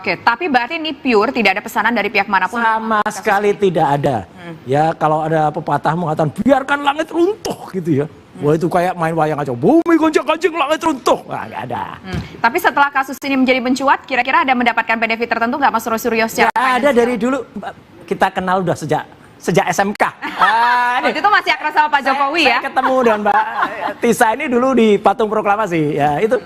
Oke, tapi berarti ini pure tidak ada pesanan dari pihak manapun? Sama sekali tidak ada. Ya, kalau ada pepatah mengatakan biarkan langit runtuh gitu ya. Wah, itu kayak main wayang aja. Bumi gonjang-ganjing, langit runtuh. Wah, nggak ada. Tapi setelah kasus ini menjadi mencuat, kira-kira ada mendapatkan benefit tertentu nggak Mas Suryo secara Ya, ada dari dulu. Kita kenal udah sejak SMK. Waktu itu masih akrab sama Pak Jokowi ya? Saya ketemu dengan Mbak Tisa ini dulu di Patung Proklamasi. Ya, itu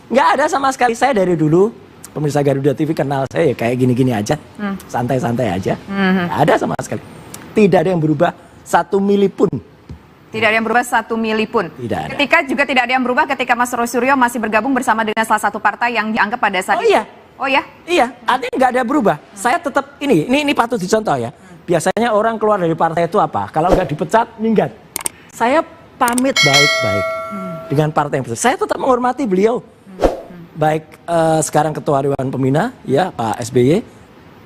nggak ada sama sekali. Saya dari dulu, pemirsa Garuda TV kenal saya ya kayak gini-gini aja. Santai-santai aja. Nggak ada sama sekali. Tidak ada yang berubah 1 mili pun. Tidak ada yang berubah 1 mili pun. Tidak ada. Ketika juga tidak ada yang berubah ketika Mas Suryo masih bergabung bersama dengan salah satu partai yang dianggap pada saat Oh iya. Oh ya? Iya, artinya nggak ada berubah. Saya tetap ini patut dicontoh ya. Biasanya orang keluar dari partai itu apa? Kalau nggak dipecat, minggat. Saya pamit baik-baik dengan partai yang besar. Saya tetap menghormati beliau. Baik sekarang Ketua Dewan Pembina, ya Pak SBY,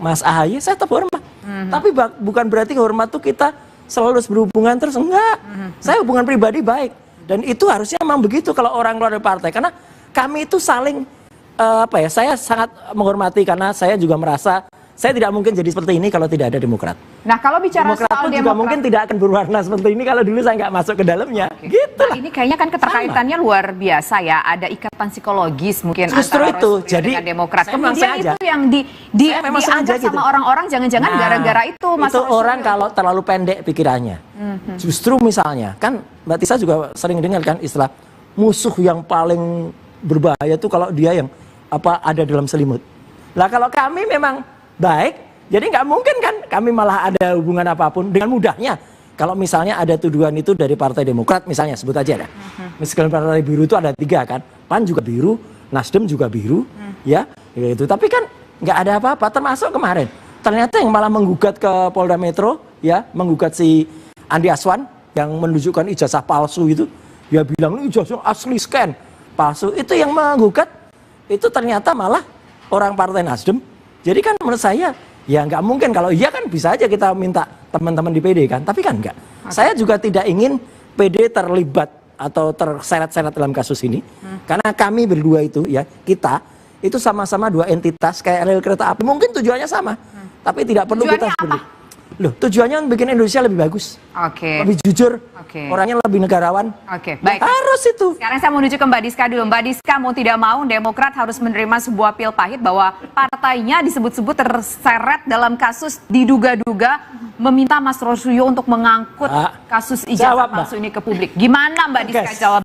Mas AHY, saya tetap hormat. Tapi bukan berarti hormat itu kita selalu harus berhubungan terus, enggak. Saya hubungan pribadi baik. Dan itu harusnya memang begitu kalau orang keluar dari partai. Karena kami itu saling, saya sangat menghormati karena saya juga merasa saya tidak mungkin jadi seperti ini kalau tidak ada Demokrat. Nah, kalau bicara Demokrat soal pun juga Demokrat, mungkin tidak akan berwarna seperti ini kalau dulu saya nggak masuk ke dalamnya. Gitu nah, ini kayaknya kan keterkaitannya luar biasa ya. Ada ikatan psikologis mungkin Justru antara itu, Suryo jadi dengan Demokrat. memang Kemudian sengaja. itu yang Memang dianggap sengaja sama gitu. orang-orang jangan-jangan gara-gara itu Mas Itu Suryo. orang kalau terlalu pendek pikirannya. Justru misalnya, kan Mbak Tisa juga sering dengar kan istilah musuh yang paling berbahaya itu kalau dia yang ada dalam selimut. Lah kalau kami memang baik, jadi nggak mungkin kan kami malah ada hubungan apapun dengan mudahnya. Kalau misalnya ada tuduhan itu dari Partai Demokrat misalnya, sebut aja dah. Meskipun Partai Biru itu ada 3 kan, PAN juga biru, Nasdem juga biru, ya itu. Tapi kan nggak ada apa-apa. Termasuk kemarin, ternyata yang malah menggugat ke Polda Metro, ya menggugat si Andi Aswan yang menunjukkan ijazah palsu itu, dia bilang ini ijazah asli scan palsu. Itu yang menggugat itu ternyata malah orang Partai Nasdem. Jadi kan menurut saya ya nggak mungkin, kalau iya kan bisa aja kita minta teman-teman di PD kan, tapi kan nggak. Saya juga tidak ingin PD terlibat atau terseret-seret dalam kasus ini, karena kami berdua itu ya, kita itu sama-sama 2 entitas kayak rel kereta api, mungkin tujuannya sama, tapi tidak perlu Tujuannya kita apa? Loh, tujuannya bikin Indonesia lebih bagus, lebih jujur, orangnya lebih negarawan. Baik. Harus itu. Sekarang saya menuju ke Mbak Diska dulu. Mbak Diska, mau tidak mau Demokrat harus menerima sebuah pil pahit bahwa partainya disebut-sebut terseret dalam kasus diduga-duga meminta Mas Suryo untuk mengangkut kasus ijazah palsu ini ke publik. Gimana Mbak Diska jawab?